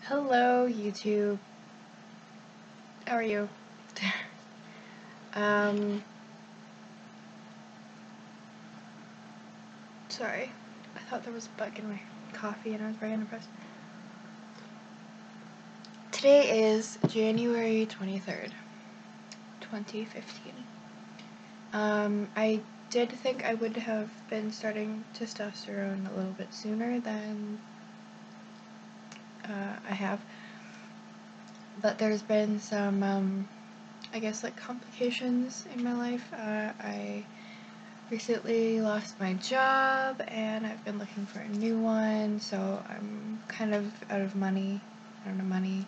Hello, YouTube. How are you? Sorry. I thought there was a bug in my coffee and I was very unimpressed. Today is January 23rd, 2015. I did think I would have been starting testosterone a little bit sooner than I have. But there's been some, I guess, like, complications in my life. I recently lost my job and I've been looking for a new one, so I'm kind of out of money. I don't have money.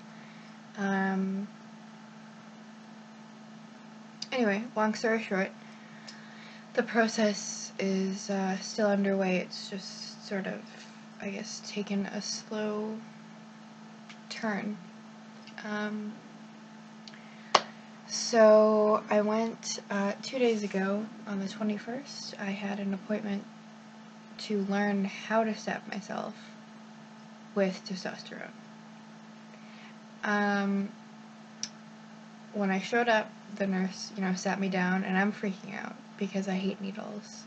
Anyway, long story short, the process is still underway. It's just sort of, I guess, taken a slow turn. So I went 2 days ago on the 21st. I had an appointment to learn how to stab myself with testosterone. When I showed up, the nurse, sat me down, and I'm freaking out because I hate needles.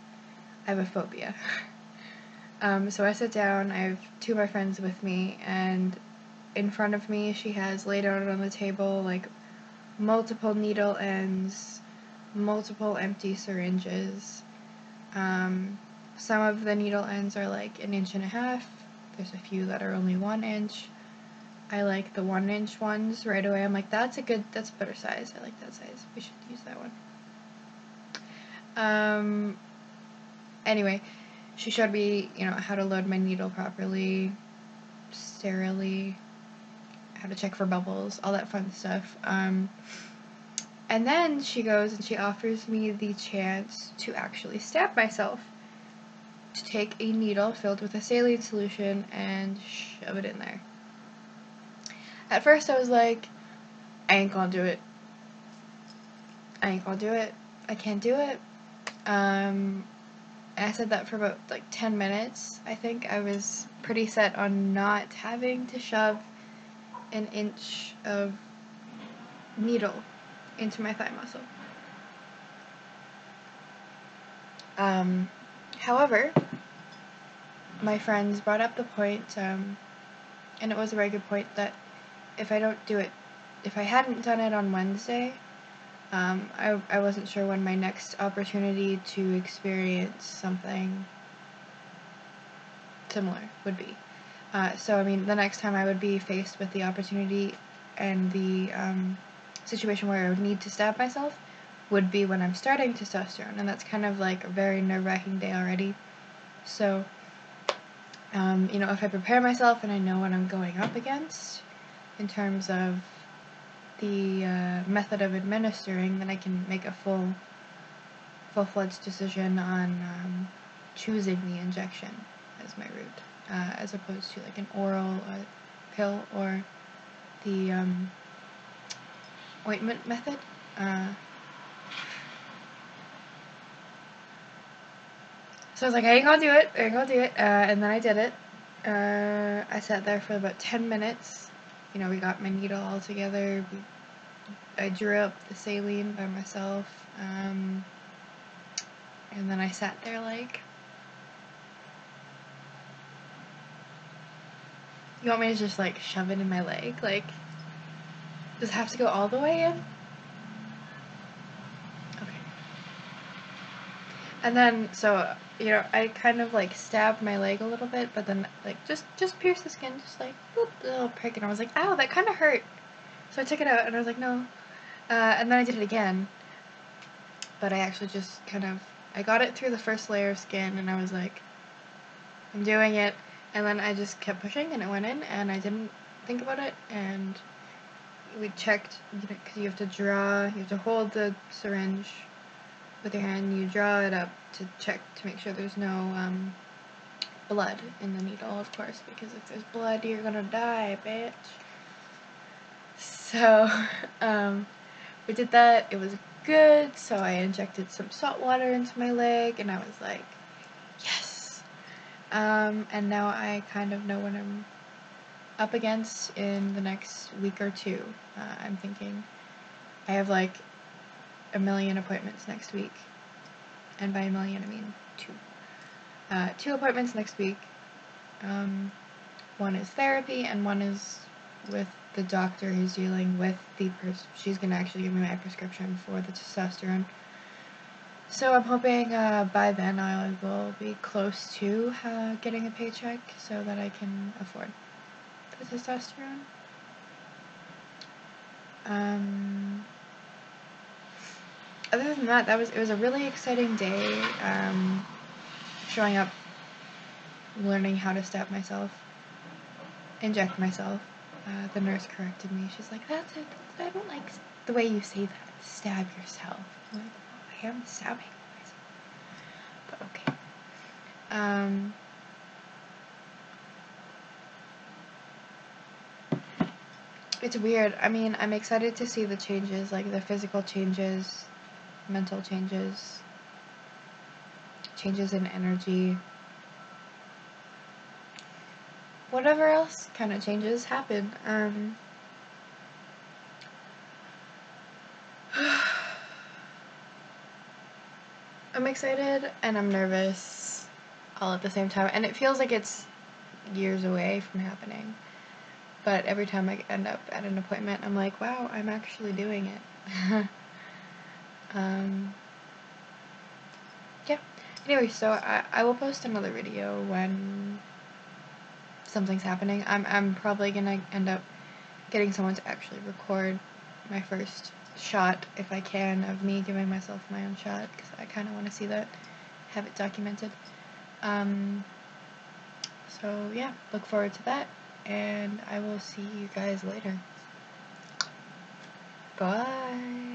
I have a phobia. So I sit down, I have two of my friends with me, and in front of me she has laid out on the table, like, multiple needle ends, multiple empty syringes. Some of the needle ends are like 1.5 inches. There's a few that are only 1 inch. I like the 1 inch ones right away. I'm like, that's a better size. I like that size. We should use that one. Anyway, she showed me, how to load my needle properly, sterilely, how to check for bubbles, all that fun stuff. And then she goes and she offers me the chance to actually stab myself. To take a needle filled with a saline solution and shove it in there. At first I was like, I ain't gonna do it. I can't do it. And I said that for about 10 minutes. I think I was pretty set on not having to shove 1 inch of needle into my thigh muscle. However, my friends brought up the point, and it was a very good point, that if I hadn't done it on Wednesday, I wasn't sure when my next opportunity to experience something similar would be. So, the next time I would be faced with the opportunity and the situation where I would need to stab myself would be when I'm starting testosterone, and that's kind of like a very nerve-wracking day already. So, if I prepare myself and I know what I'm going up against in terms of the method of administering, then I can make a full-fledged decision on choosing the injection as my route, as opposed to like an oral pill or the ointment method. So I was like, I ain't gonna do it, and then I did it. I sat there for about 10 minutes. We got my needle all together. I drew up the saline by myself, and then I sat there like, you want me to just shove it in my leg? Does it have to go all the way in? Okay. And then, so, I kind of stabbed my leg a little bit, but then just pierce the skin, just boop, a little prick, and I was like, ow, that kind of hurt. So I took it out, and I was like, no. And then I did it again, but I actually just I got it through the first layer of skin, and I was like, I'm doing it, and then I just kept pushing, and it went in, and I didn't think about it, and we checked, because you have to hold the syringe with your hand, you draw it up to check to make sure there's no blood in the needle, of course, because if there's blood, you're gonna die, bitch. So, we did that. It was good. So I injected some salt water into my leg, and I was like, yes. And now I kind of know what I'm up against in the next week or two. I'm thinking I have like a million appointments next week, and by a million I mean two. 2 appointments next week. One is therapy, and one is with the doctor who's dealing with the she's gonna actually give me my prescription for the testosterone. So I'm hoping by then I will be close to getting a paycheck so that I can afford the testosterone. Other than that, it was a really exciting day. Showing up, learning how to stab myself, inject myself. The nurse corrected me. She's like, "That's it. I don't like the way you say that. Stab yourself." I'm like, "Oh, I am stabbing myself." But okay. It's weird. I mean, I'm excited to see the changes, like the physical changes, mental changes, changes in energy. Whatever else kind of changes happen. I'm excited and I'm nervous all at the same time, and it feels like it's years away from happening. But every time I end up at an appointment, I'm like, wow, I'm actually doing it. Yeah. Anyway, so I will post another video when something's happening. I'm probably gonna end up getting someone to actually record my first shot, if I can, of me giving myself my own shot, because I kind of want to see that, have it documented. So yeah, look forward to that, and I will see you guys later. Bye.